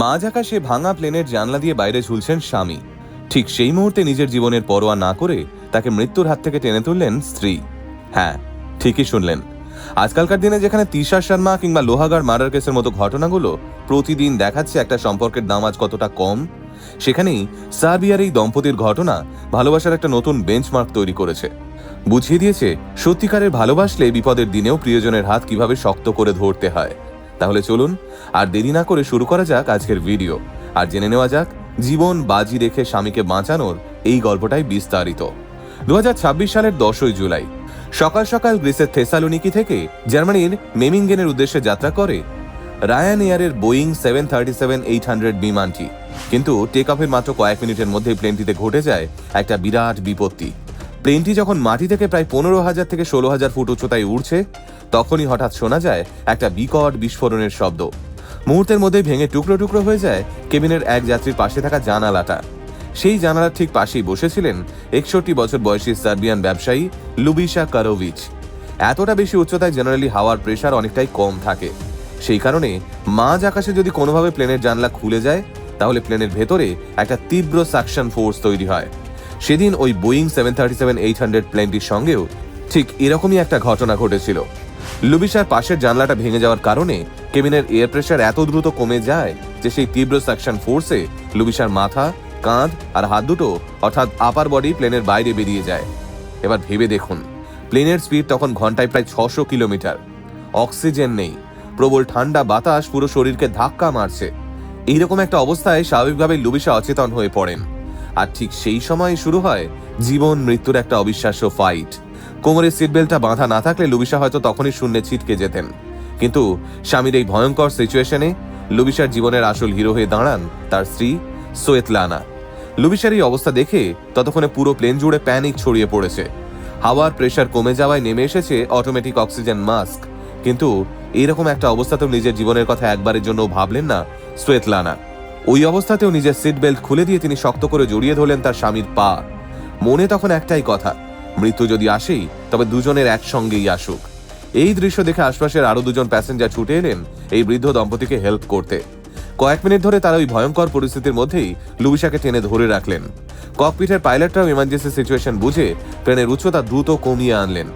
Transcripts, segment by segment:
মাঝ আকাশে ভাঙা প্লেনের জানলা দিয়ে বাইরে ঝুলছেন স্বামী। ঠিক সেই মুহূর্তে নিজের জীবনের পরোয়া না করে তাকে মৃত্যুর হাত থেকে টেনে তুললেন স্ত্রী। হ্যাঁ, ঠিকই শুনলেন। আজকালকার দিনে যেখানে তিশা শর্মা কিংবা লোহাগাড় মার্ডার কেসের মতো ঘটনাগুলো প্রতিদিন দেখাচ্ছে একটা সম্পর্কের দাম আজ কতটা কম, সেখানেই সার্বিয়ার এই দম্পতির ঘটনা ভালোবাসার একটা নতুন বেঞ্চমার্ক তৈরি করেছে। বুঝিয়ে দিয়েছে সত্যিকারের ভালোবাসলে বিপদের দিনেও প্রিয়জনের হাত কিভাবে শক্ত করে ধরতে হয়। তাহলে চলুন আর দেরি না করে শুরু করা যাক আজকের ভিডিও, আর জেনে নেওয়া যাক জীবন বাজি রেখে স্বামীকে বাঁচানোর এই গল্পটাই বিস্তারিত। 2026 সালের 10ই জুলাই সকাল সকাল গ্রিসের থেসালোনিকি থেকে জার্মানির মেমিঙ্গেনের উদ্দেশ্যে যাত্রা করে রায়ান এয়ারের বোয়িং 737-800 বিমানটি। কিন্তু টেক অফের মাত্র কয়েক মিনিটের মধ্যেই প্লেনটিতে ঘটে যায় একটা বিরাট বিপত্তি। প্লেনটি যখন মাটি থেকে প্রায় 15,000 থেকে 16,000 ফুট উচ্চতায় উড়ছে, তখনই হঠাৎ শোনা যায় একটা বিকট বিস্ফোরণের শব্দ। মুহূর্তের মধ্যেই ভেঙে টুকরো টুকরো হয়ে যায় কেবিনের এক যাত্রীর পাশে থাকা জানালাটা। সেই জানালার ঠিক পাশেই বসেছিলেন 61 বছর বয়সী সার্বিয়ান ব্যবসায়ী লুবিশা কারোভিচ। এতটা বেশি উচ্চতায় জেনারেলি হাওয়ার প্রেশার অনেকটাই কম থাকে। সেই কারণে মাঝ আকাশে যদি কোনোভাবে প্লেনের জানলা খুলে যায়, তাহলে প্লেনের ভেতরে একটা তীব্র সাকশন ফোর্স তৈরি হয়। সেদিন ওই বোয়িং 737-800 প্লেনটির সঙ্গেও ঠিক এরকমই একটা ঘটনা ঘটেছিল। লুবিশার পাশের জানলাটা ভেঙে যাওয়ার কারণে কেবিনের এয়ার প্রেশার এত দ্রুত কমে যায় যে সেই তীব্র সাকশন ফোর্সে লুবিশার মাথা, কাঁধ আর হাত দুটো অর্থাৎ আপার বডি প্লেনের বাইরে বেরিয়ে যায়। এবার ভেবে দেখুন, প্লেনের স্পিড তখন ঘন্টায় প্রায় 600 কিলোমিটার। অক্সিজেন নেই, প্রবল ঠান্ডা বাতাস পুরো শরীরকে ধাক্কা মারছে। এইরকম একটা অবস্থায় স্বাভাবিকভাবে লুবিশা অচেতন হয়ে পড়েন। আর ঠিক সেই সময় শুরু হয় জীবন মৃত্যুর একটা অবিশ্বাস্য ফাইট। কোমরের সিট বেল্টটা বাঁধা না থাকলে লুবিশা হয়তো তখনই শূন্যে ছিটকে যেতেন। কিন্তু স্বামীর এই ভয়ঙ্কর সিচুয়েশনে লুবিশার জীবনের আসল হিরো হয়ে দাঁড়ান তার স্ত্রী সোয়েতলানা। লুবিশার এই অবস্থা দেখে ততক্ষণে পুরো প্লেন জুড়ে প্যানিক ছড়িয়ে পড়েছে। হাওয়ার প্রেশার কমে যাওয়ায় নেমে এসেছে অটোমেটিক অক্সিজেন মাস্ক। কিন্তু এইরকম একটা অবস্থাতেও নিজের জীবনের কথা একবারের জন্য ভাবলেন না সোয়েতলানা। ওই অবস্থাতেও নিজের সিট বেল্ট খুলে দিয়ে তিনি শক্ত করে জড়িয়ে ধরলেন তার স্বামীর পা। মনে তখন একটাই কথা, মৃত্যু যদি আসেই তবে দুজনের একসঙ্গেই আসুক। এই দৃশ্য দেখে আশপাশের আরো দুজন প্যাসেঞ্জার ছুটে এলেন এই বৃদ্ধ দম্পতিকে হেল্প করতে। কয়েক মিনিট ধরে তারা ওই ভয়ঙ্কর পরিস্থিতির মধ্যেই লুবিশাকে টেনে ধরে রাখলেন। ককপিটের পাইলটরাও ইমার্জেন্সি সিচুয়েশন বুঝে প্লেনের উচ্চতা দ্রুত কমিয়ে আনলেন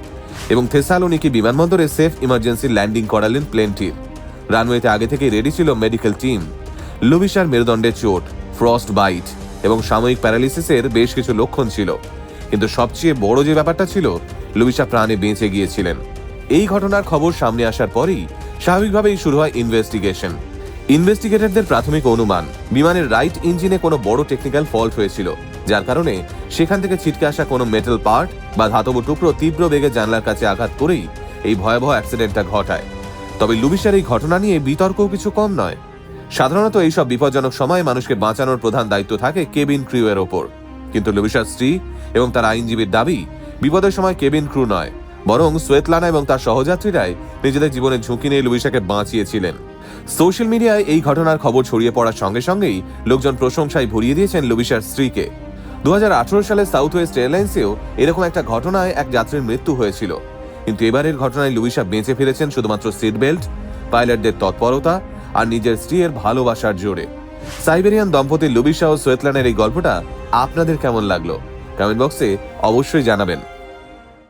এবং থেসালোনিকি বিমানবন্দরে সেফ ইমার্জেন্সি ল্যান্ডিং করালেন প্লেনটির। রানওয়েতে আগে থেকেই রেডি ছিল মেডিকেল টিম। লুবিশার মেরুদণ্ডে চোট, ফ্রস্ট বাইট এবং সাময়িক প্যারালিসিসের বেশ কিছু লক্ষণ ছিল। কিন্তু সবচেয়ে বড় যে ব্যাপারটা ছিল, লুবিশা প্রাণে বেঁচে গিয়েছিলেন। এই ঘটনার খবর সামনে আসার পরেই স্বাভাবিকভাবেই শুরু হয় ইনভেস্টিগেশন। ইনভেস্টিগেটরদের প্রাথমিক অনুমান, বিমানের রাইট ইঞ্জিনে কোনো বড় টেকনিক্যাল ফল্ট হয়েছিল, যার কারণে সেখান থেকে ছিটকে আসা কোনো মেটাল পার্ট বা ধাতব টুকরো তীব্র বেগে জানলার কাছে আঘাত করেই এই ভয়াবহ অ্যাক্সিডেন্টটা ঘটায়। তবে লুবিশার এই ঘটনা নিয়ে বিতর্কও কিছু কম নয়। সাধারণত এইসব বিপজ্জনক সময়ে মানুষকে বাঁচানোর প্রধান দায়িত্ব থাকে কেবিন ক্রিউ এর ওপর। কিন্তু লুবিশার স্ত্রী এবং তার আইনজীবীর দাবি, বিপদের সময় কেবিন ক্রু নয়, বরং সোয়েতলানা এবং তার সহযাত্রীরাই নিজেদের জীবনের ঝুঁকি নিয়ে লুবিশাকে বাঁচিয়েছিলেন। সোশ্যাল মিডিয়ায় এই ঘটনার খবর ছড়িয়ে পড়ার সঙ্গে সঙ্গেই লোকজন প্রশংসায় ভরিয়ে দিয়েছেন লুবিশার স্ত্রীকে। 2018 সালে সাউথ ওয়েস্ট এয়ারলাইন্সেও এরকম একটা ঘটনায় এক যাত্রীর মৃত্যু হয়েছিল। কিন্তু এবারের ঘটনায় লুবিশা বেঁচে ফিরেছেন শুধুমাত্র সিট বেল্ট, পাইলটদের তৎপরতা আর নিজের স্ত্রীর ভালোবাসার জোরে। সাইবেরিয়ান দম্পতি লুবিশা ও সোয়েতলানার এই গল্পটা আপনাদের কেমন লাগলো? কমেন্ট বক্সে অবশ্যই জানাবেন।